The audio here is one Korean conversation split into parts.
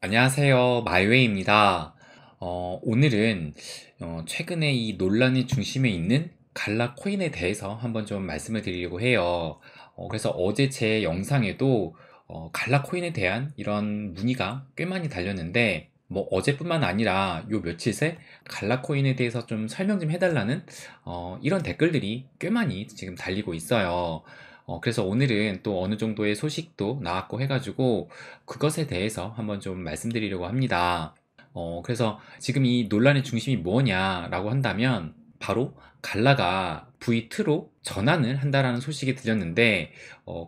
안녕하세요. 마이웨이입니다. 오늘은 최근에 이 논란의 중심에 있는 갈라 코인에 대해서 한번 좀 말씀을 드리려고 해요. 그래서 어제 제 영상에도 갈라 코인에 대한 이런 문의가 꽤 많이 달렸는데, 뭐 어제뿐만 아니라 요 며칠 새 갈라 코인에 대해서 좀 설명 좀 해달라는 이런 댓글들이 꽤 많이 지금 달리고 있어요. 그래서 오늘은 또 어느 정도의 소식도 나왔고 해가지고 그것에 대해서 한번 좀 말씀드리려고 합니다. 그래서 지금 이 논란의 중심이 뭐냐라고 한다면 바로 갈라가 V2로 전환을 한다라는 소식이 들렸는데,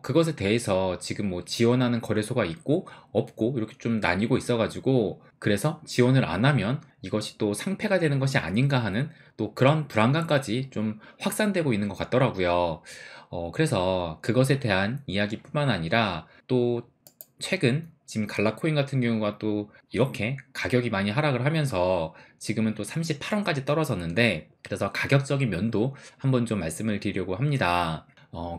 그것에 대해서 지금 뭐 지원하는 거래소가 있고 없고 이렇게 좀 나뉘고 있어가지고, 그래서 지원을 안 하면 이것이 또 상폐가 되는 것이 아닌가 하는 또 그런 불안감까지 좀 확산되고 있는 것 같더라고요. 그래서 그것에 대한 이야기뿐만 아니라 또 최근 지금 갈라코인 같은 경우가 또 이렇게 가격이 많이 하락을 하면서 지금은 또 38원까지 떨어졌는데, 그래서 가격적인 면도 한번 좀 말씀을 드리려고 합니다.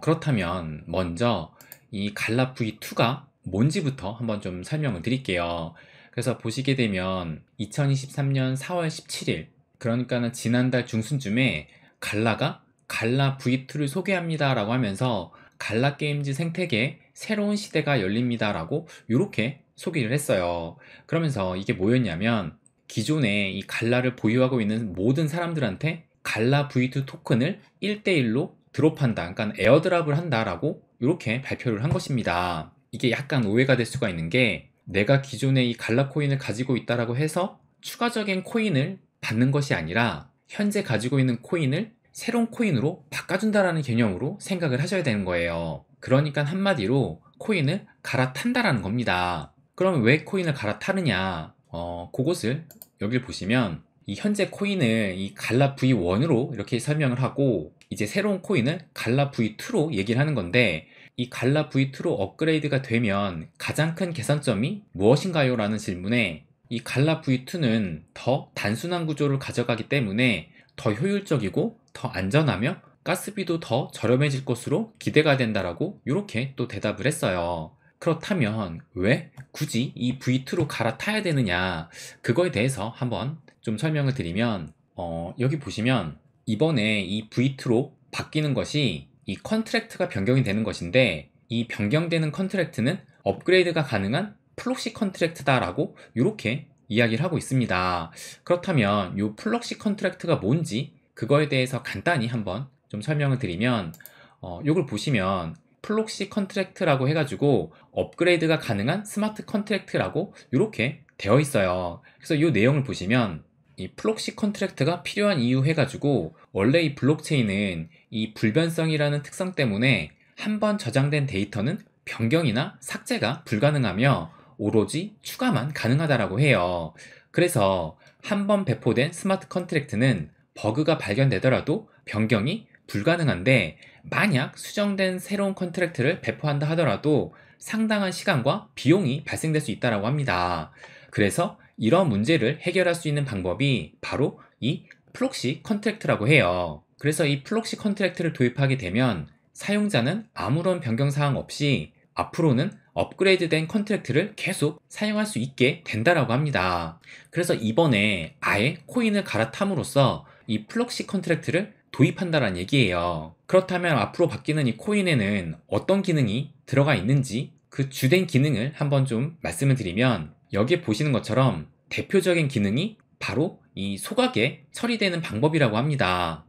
그렇다면 먼저 이 갈라 V2가 뭔지부터 한번 좀 설명을 드릴게요. 그래서 보시게 되면 2023년 4월 17일, 그러니까는 지난달 중순쯤에 갈라가 갈라 V2를 소개합니다 라고 하면서 갈라 게임즈 생태계에 새로운 시대가 열립니다 라고 이렇게 소개를 했어요. 그러면서 이게 뭐였냐면, 기존에 이 갈라를 보유하고 있는 모든 사람들한테 갈라 V2 토큰을 1대1로 드롭한다, 그러니까 에어드랍을 한다라고 이렇게 발표를 한 것입니다. 이게 약간 오해가 될 수가 있는 게, 내가 기존에 이 갈라 코인을 가지고 있다라고 해서 추가적인 코인을 받는 것이 아니라 현재 가지고 있는 코인을 새로운 코인으로 바꿔준다라는 개념으로 생각을 하셔야 되는 거예요. 그러니까 한마디로 코인을 갈아탄다라는 겁니다. 그럼 왜 코인을 갈아타느냐? 그것을 여길 보시면 이 현재 코인을 이 갈라 V1으로 이렇게 설명을 하고, 이제 새로운 코인을 갈라 V2로 얘기를 하는 건데, 이 갈라 V2로 업그레이드가 되면 가장 큰 개선점이 무엇인가요? 라는 질문에, 이 갈라 V2는 더 단순한 구조를 가져가기 때문에 더 효율적이고 더 안전하며 가스비도 더 저렴해질 것으로 기대가 된다라고 이렇게 또 대답을 했어요. 그렇다면 왜 굳이 이 V2로 갈아타야 되느냐, 그거에 대해서 한번 좀 설명을 드리면, 여기 보시면 이번에 이 V2로 바뀌는 것이 이 컨트랙트가 변경이 되는 것인데, 이 변경되는 컨트랙트는 업그레이드가 가능한 플록시 컨트랙트다라고 이렇게 이야기를 하고 있습니다. 그렇다면 이 플럭시 컨트랙트가 뭔지 그거에 대해서 간단히 한번 좀 설명을 드리면, 이걸 보시면 플록시 컨트랙트라고 해가지고 업그레이드가 가능한 스마트 컨트랙트라고 이렇게 되어 있어요. 그래서 이 내용을 보시면 이 플록시 컨트랙트가 필요한 이유 해가지고, 원래 이 블록체인은 이 불변성이라는 특성 때문에 한번 저장된 데이터는 변경이나 삭제가 불가능하며 오로지 추가만 가능하다라고 해요. 그래서 한 번 배포된 스마트 컨트랙트는 버그가 발견되더라도 변경이 불가능한데, 만약 수정된 새로운 컨트랙트를 배포한다 하더라도 상당한 시간과 비용이 발생될 수 있다고 합니다. 그래서 이런 문제를 해결할 수 있는 방법이 바로 이 플록시 컨트랙트라고 해요. 그래서 이 플록시 컨트랙트를 도입하게 되면 사용자는 아무런 변경사항 없이 앞으로는 업그레이드된 컨트랙트를 계속 사용할 수 있게 된다라고 합니다. 그래서 이번에 아예 코인을 갈아탐으로써 이 플럭시 컨트랙트를 도입한다는 얘기예요. 그렇다면 앞으로 바뀌는 이 코인에는 어떤 기능이 들어가 있는지 그 주된 기능을 한번 좀 말씀을 드리면, 여기에 보시는 것처럼 대표적인 기능이 바로 이 소각에 처리되는 방법이라고 합니다.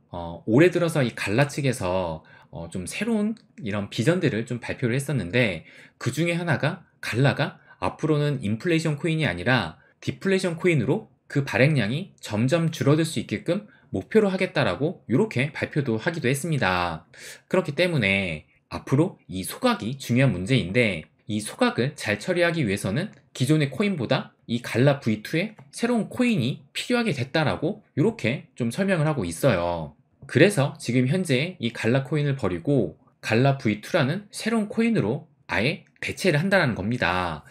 올해 들어서 이 갈라 측에서 좀 새로운 이런 비전들을 좀 발표를 했었는데, 그 중에 하나가 갈라가 앞으로는 인플레이션 코인이 아니라 디플레이션 코인으로 그 발행량이 점점 줄어들 수 있게끔 목표로 하겠다라고 이렇게 발표도 하기도 했습니다. 그렇기 때문에 앞으로 이 소각이 중요한 문제인데, 이 소각을 잘 처리하기 위해서는 기존의 코인보다 이 갈라 V2에 새로운 코인이 필요하게 됐다라고 이렇게 좀 설명을 하고 있어요. 그래서 지금 현재 이 갈라 코인을 버리고 갈라 V2라는 새로운 코인으로 아예 대체를 한다는 겁니다.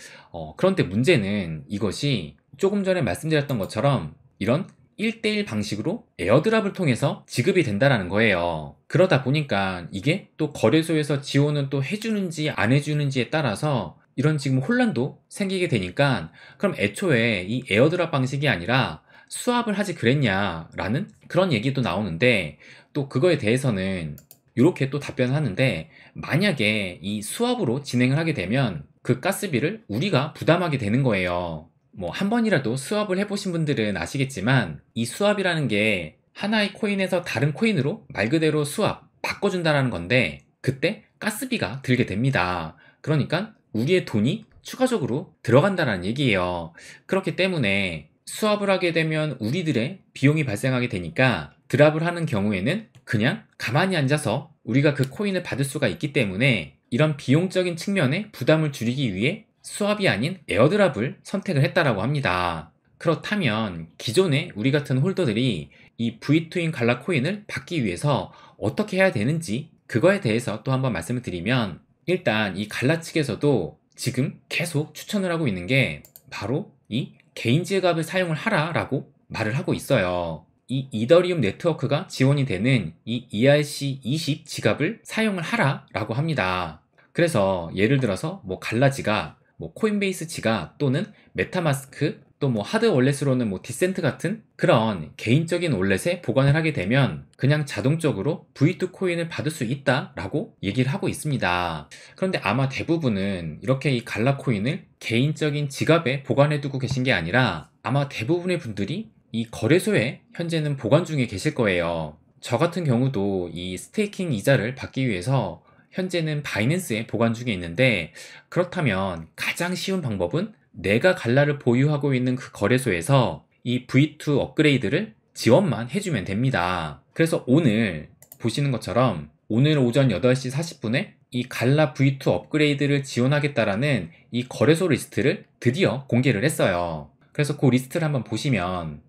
그런데 문제는 이것이 조금 전에 말씀드렸던 것처럼 이런 1대1 방식으로 에어드랍을 통해서 지급이 된다는 거예요. 그러다 보니까 이게 또 거래소에서 지원은 또 해주는지 안 해주는지에 따라서 이런 지금 혼란도 생기게 되니까 그럼 애초에 이 에어드랍 방식이 아니라 수압을 하지 그랬냐라는 그런 얘기도 나오는데 또 그거에 대해서는 이렇게 또 답변을 하는데 만약에 이 수압으로 진행을 하게 되면 그 가스비를 우리가 부담하게 되는 거예요. 뭐 한 번이라도 수압을 해보신 분들은 아시겠지만 이 수압이라는 게 하나의 코인에서 다른 코인으로 말 그대로 수압, 바꿔준다라는 건데 그때 가스비가 들게 됩니다. 그러니까 우리의 돈이 추가적으로 들어간다는 얘기예요. 그렇기 때문에 수압을 하게 되면 우리들의 비용이 발생하게 되니까 드랍을 하는 경우에는 그냥 가만히 앉아서 우리가 그 코인을 받을 수가 있기 때문에 이런 비용적인 측면의 부담을 줄이기 위해 수압이 아닌 에어드랍을 선택을 했다라고 합니다. 그렇다면 기존에 우리 같은 홀더들이 이 V2인 갈라 코인을 받기 위해서 어떻게 해야 되는지 그거에 대해서 또 한번 말씀을 드리면 일단 이 갈라 측에서도 지금 계속 추천을 하고 있는 게 바로 이 개인 지갑을 사용을 하라 라고 말을 하고 있어요. 이 이더리움 네트워크가 지원이 되는 이 ERC20 지갑을 사용을 하라 라고 합니다. 그래서 예를 들어서 뭐 갈라 지갑, 뭐 코인베이스 지갑 또는 메타마스크 또 뭐 하드 월렛으로는 뭐 디센트 같은 그런 개인적인 월렛에 보관을 하게 되면 그냥 자동적으로 V2 코인을 받을 수 있다라고 얘기를 하고 있습니다. 그런데 아마 대부분은 이렇게 이 갈라 코인을 개인적인 지갑에 보관해 두고 계신 게 아니라 아마 대부분의 분들이 이 거래소에 현재는 보관 중에 계실 거예요. 저 같은 경우도 이 스테이킹 이자를 받기 위해서 현재는 바이낸스에 보관 중에 있는데 그렇다면 가장 쉬운 방법은 내가 갈라를 보유하고 있는 그 거래소에서 이 V2 업그레이드를 지원만 해주면 됩니다. 그래서 오늘 보시는 것처럼 오늘 오전 8시 40분에 이 갈라 V2 업그레이드를 지원하겠다라는 이 거래소 리스트를 드디어 공개를 했어요. 그래서 그 리스트를 한번 보시면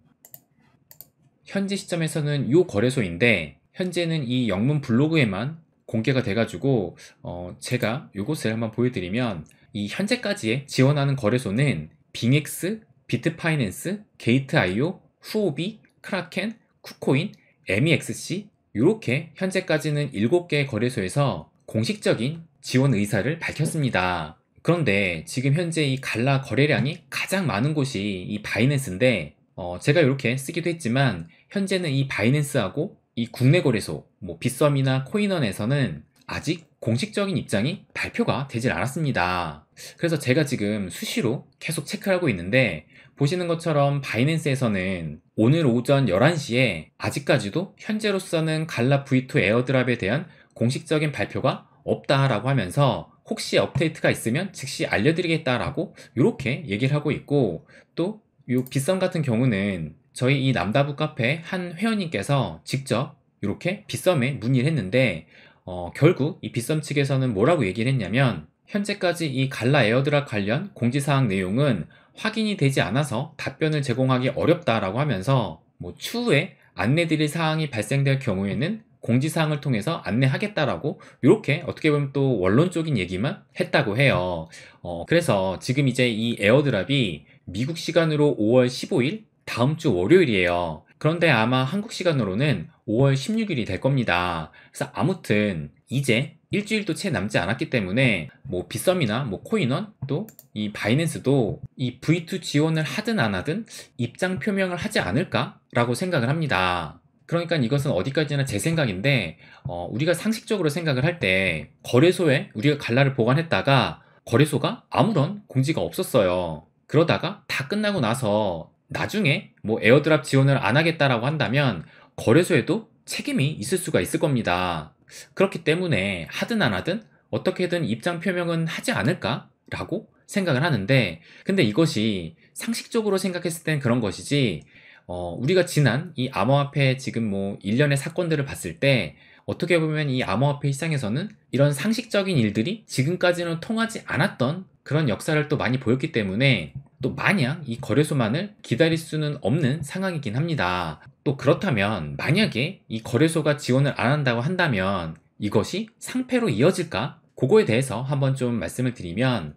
현재 시점에서는 이 거래소인데 현재는 이 영문 블로그에만 공개가 돼가지고 제가 이곳을 한번 보여드리면 이 현재까지의 지원하는 거래소는 빙엑스, 비트파이낸스, 게이트IO, 후오비, 크라켄, 쿠코인, MEXC 이렇게 현재까지는 7개의 거래소에서 공식적인 지원 의사를 밝혔습니다. 그런데 지금 현재 이 갈라 거래량이 가장 많은 곳이 이 바이낸스인데 제가 이렇게 쓰기도 했지만 현재는 이 바이낸스하고 이 국내 거래소 뭐 빗썸이나 코인원에서는 아직 공식적인 입장이 발표가 되질 않았습니다. 그래서 제가 지금 수시로 계속 체크를 하고 있는데 보시는 것처럼 바이낸스에서는 오늘 오전 11시에 아직까지도 현재로서는 갈라 V2 에어드랍에 대한 공식적인 발표가 없다라고 하면서 혹시 업데이트가 있으면 즉시 알려드리겠다라고 이렇게 얘기를 하고 있고 또 이 빗썸 같은 경우는 저희 이 남다부 카페 한 회원님께서 직접 이렇게 빗썸에 문의를 했는데 결국 이 빗썸 측에서는 뭐라고 얘기를 했냐면 현재까지 이 갈라 에어드랍 관련 공지사항 내용은 확인이 되지 않아서 답변을 제공하기 어렵다라고 하면서 뭐 추후에 안내드릴 사항이 발생될 경우에는 공지사항을 통해서 안내하겠다라고 이렇게 어떻게 보면 또 원론적인 얘기만 했다고 해요. 그래서 지금 이제 이 에어드랍이 미국 시간으로 5월 15일 다음 주 월요일이에요. 그런데 아마 한국 시간으로는 5월 16일이 될 겁니다. 그래서 아무튼 이제 일주일도 채 남지 않았기 때문에 뭐 빗썸이나 뭐 코인원 또 이 바이낸스도 이 V2 지원을 하든 안 하든 입장 표명을 하지 않을까라고 생각을 합니다. 그러니까 이것은 어디까지나 제 생각인데 우리가 상식적으로 생각을 할 때 거래소에 우리가 갈라를 보관했다가 거래소가 아무런 공지가 없었어요. 그러다가 다 끝나고 나서 나중에 뭐 에어드랍 지원을 안 하겠다라고 한다면 거래소에도 책임이 있을 수가 있을 겁니다. 그렇기 때문에 하든 안 하든 어떻게든 입장 표명은 하지 않을까라고 생각을 하는데 근데 이것이 상식적으로 생각했을 땐 그런 것이지 우리가 지난 이 암호화폐 지금 뭐 일련의 사건들을 봤을 때 어떻게 보면 이 암호화폐 시장에서는 이런 상식적인 일들이 지금까지는 통하지 않았던 그런 역사를 또 많이 보였기 때문에 또 마냥 이 거래소만을 기다릴 수는 없는 상황이긴 합니다. 또 그렇다면 만약에 이 거래소가 지원을 안 한다고 한다면 이것이 상패로 이어질까? 그거에 대해서 한번 좀 말씀을 드리면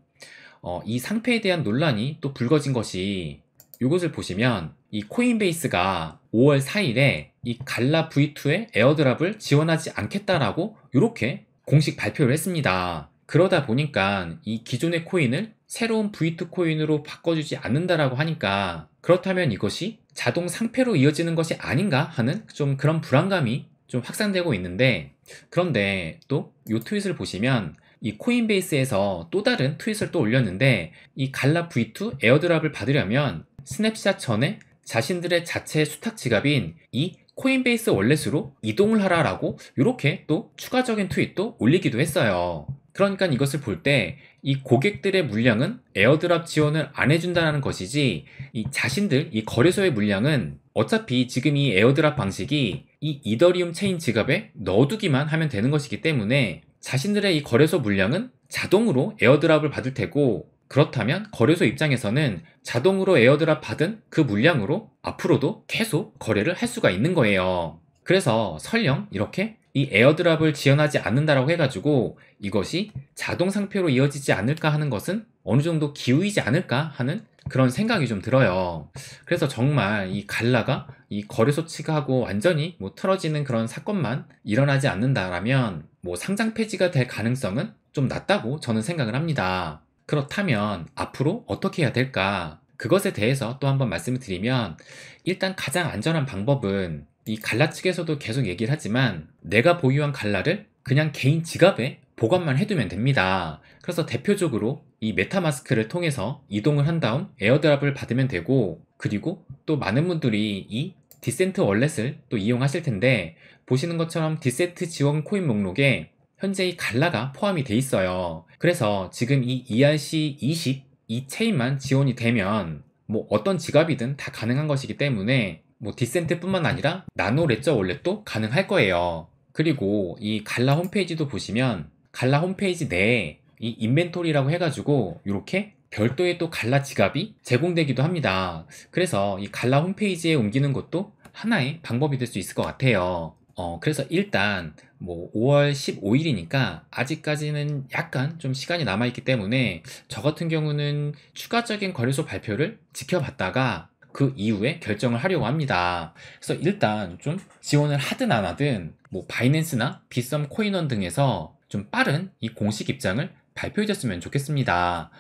이 상패에 대한 논란이 또 불거진 것이 이것을 보시면 이 코인베이스가 5월 4일에 이 갈라 V2의 에어드랍을 지원하지 않겠다라고 이렇게 공식 발표를 했습니다. 그러다 보니까 이 기존의 코인을 새로운 V2 코인으로 바꿔주지 않는다라고 하니까 그렇다면 이것이 자동 상폐로 이어지는 것이 아닌가 하는 좀 그런 불안감이 좀 확산되고 있는데, 그런데 또 이 트윗을 보시면 이 코인베이스에서 또 다른 트윗을 또 올렸는데, 이 갈라 V2 에어드랍을 받으려면 스냅샷 전에 자신들의 자체 수탁 지갑인 이 코인베이스 월렛으로 이동을 하라라고 이렇게 또 추가적인 트윗도 올리기도 했어요. 그러니까 이것을 볼 때 이 고객들의 물량은 에어드랍 지원을 안 해준다는 것이지, 이 자신들 이 거래소의 물량은 어차피 지금 이 에어드랍 방식이 이 이더리움 체인 지갑에 넣어두기만 하면 되는 것이기 때문에 자신들의 이 거래소 물량은 자동으로 에어드랍을 받을 테고, 그렇다면 거래소 입장에서는 자동으로 에어드랍 받은 그 물량으로 앞으로도 계속 거래를 할 수가 있는 거예요. 그래서 설령 이렇게 이 에어드랍을 지원하지 않는다라고 해가지고 이것이 자동 상표로 이어지지 않을까 하는 것은 어느 정도 기우이지 않을까 하는 그런 생각이 좀 들어요. 그래서 정말 이 갈라가 이 거래소 측하고 완전히 틀어지는 그런 사건만 일어나지 않는다라면 상장 폐지가 될 가능성은 좀 낮다고 저는 생각을 합니다. 그렇다면 앞으로 어떻게 해야 될까? 그것에 대해서 또 한번 말씀을 드리면, 일단 가장 안전한 방법은 이 갈라 측에서도 계속 얘기를 하지만 내가 보유한 갈라를 그냥 개인 지갑에 보관만 해두면 됩니다. 그래서 대표적으로 이 메타마스크를 통해서 이동을 한 다음 에어드랍을 받으면 되고, 그리고 또 많은 분들이 이 디센트 월렛을 또 이용하실 텐데, 보시는 것처럼 디센트 지원 코인 목록에 현재 이 갈라가 포함이 돼 있어요. 그래서 지금 이 ERC20 이 체인만 지원이 되면 어떤 지갑이든 다 가능한 것이기 때문에 디센트뿐만 아니라 나노 레저 월렛도 가능할 거예요. 그리고 이 갈라 홈페이지도 보시면 갈라 홈페이지 내에 이 인벤토리라고 해가지고 이렇게 별도의 또 갈라 지갑이 제공되기도 합니다. 그래서 이 갈라 홈페이지에 옮기는 것도 하나의 방법이 될 수 있을 것 같아요. 그래서 일단 5월 15일이니까 아직까지는 약간 좀 시간이 남아있기 때문에 저 같은 경우는 추가적인 거래소 발표를 지켜봤다가 그 이후에 결정을 하려고 합니다. 그래서 일단 좀 지원을 하든 안 하든 바이낸스나 비썸 코인원 등에서 좀 빠른 이 공식 입장을 발표해줬으면 좋겠습니다.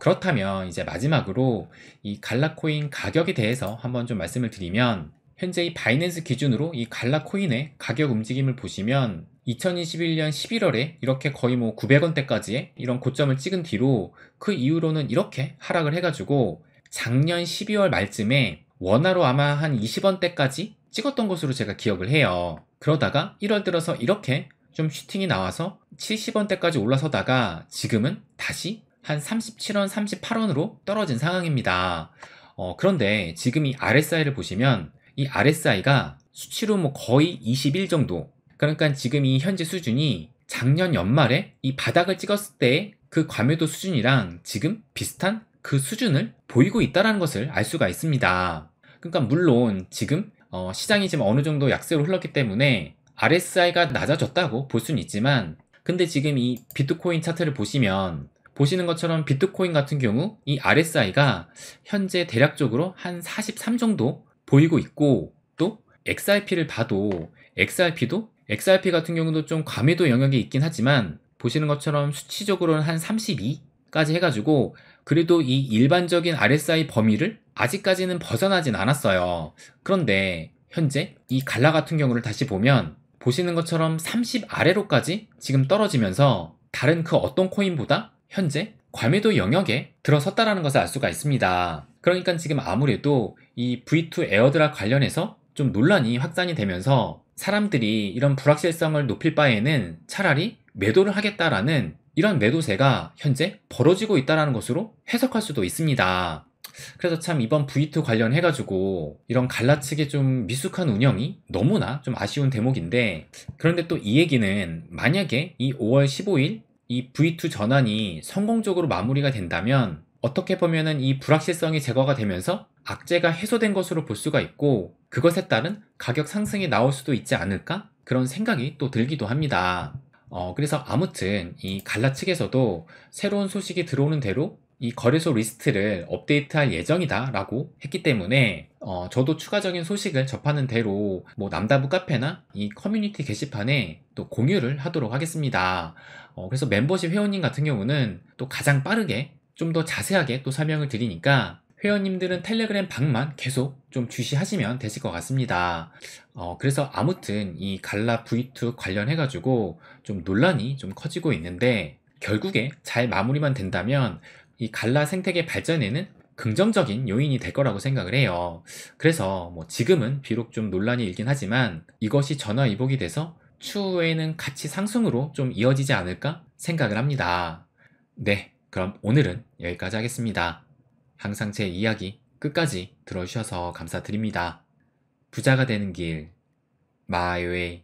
그렇다면 이제 마지막으로 이 갈라코인 가격에 대해서 한번 좀 말씀을 드리면, 현재 이 바이낸스 기준으로 이 갈라 코인의 가격 움직임을 보시면 2021년 11월에 이렇게 거의 900원대까지의 이런 고점을 찍은 뒤로 그 이후로는 이렇게 하락을 해가지고 작년 12월 말쯤에 원화로 아마 한 20원대까지 찍었던 것으로 제가 기억을 해요. 그러다가 1월 들어서 이렇게 좀 슈팅이 나와서 70원대까지 올라서다가 지금은 다시 한 37원, 38원으로 떨어진 상황입니다. 그런데 지금 이 RSI를 보시면 이 RSI가 수치로 거의 21 정도, 그러니까 지금 이 현재 수준이 작년 연말에 이 바닥을 찍었을 때의 그 과매도 수준이랑 지금 비슷한 그 수준을 보이고 있다는 것을 알 수가 있습니다. 그러니까 물론 지금 시장이 지금 어느 정도 약세로 흘렀기 때문에 RSI가 낮아졌다고 볼 수는 있지만, 근데 지금 이 비트코인 차트를 보시면 보시는 것처럼 비트코인 같은 경우 이 RSI가 현재 대략적으로 한 43 정도 보이고 있고, 또 XRP를 봐도 XRP 같은 경우도 좀 과매도 영역에 있긴 하지만 보시는 것처럼 수치적으로는 한 32까지 해가지고 그래도 이 일반적인 RSI 범위를 아직까지는 벗어나진 않았어요. 그런데 현재 이 갈라 같은 경우를 다시 보면 보시는 것처럼 30 아래로까지 지금 떨어지면서 다른 그 어떤 코인보다 현재 과매도 영역에 들어섰다라는 것을 알 수가 있습니다. 그러니까 지금 아무래도 이 V2 에어드랍 관련해서 좀 논란이 확산이 되면서 사람들이 이런 불확실성을 높일 바에는 차라리 매도를 하겠다라는 이런 매도세가 현재 벌어지고 있다는 것으로 해석할 수도 있습니다. 그래서 참 이번 V2 관련해가지고 이런 갈라 측의 좀 미숙한 운영이 너무나 좀 아쉬운 대목인데, 그런데 또 이 얘기는 만약에 이 5월 15일 이 V2 전환이 성공적으로 마무리가 된다면 어떻게 보면은 이 불확실성이 제거가 되면서 악재가 해소된 것으로 볼 수가 있고, 그것에 따른 가격 상승이 나올 수도 있지 않을까? 그런 생각이 또 들기도 합니다. 그래서 아무튼 이 갈라 측에서도 새로운 소식이 들어오는 대로 이 거래소 리스트를 업데이트할 예정이다 라고 했기 때문에 저도 추가적인 소식을 접하는 대로 뭐 남다부 카페나 이 커뮤니티 게시판에 또 공유를 하도록 하겠습니다. 그래서 멤버십 회원님 같은 경우는 또 가장 빠르게 좀 더 자세하게 또 설명을 드리니까 회원님들은 텔레그램 방만 계속 좀 주시하시면 되실 것 같습니다. 그래서 아무튼 이 갈라 V2 관련해가지고 좀 논란이 좀 커지고 있는데, 결국에 잘 마무리만 된다면 이 갈라 생태계 발전에는 긍정적인 요인이 될 거라고 생각을 해요. 그래서 뭐 지금은 비록 좀 논란이 일긴 하지만 이것이 전화위복이 돼서 추후에는 가치 상승으로 좀 이어지지 않을까 생각을 합니다. 네, 그럼 오늘은 여기까지 하겠습니다. 항상 제 이야기 끝까지 들어주셔서 감사드립니다. 부자가 되는 길, 마이웨이.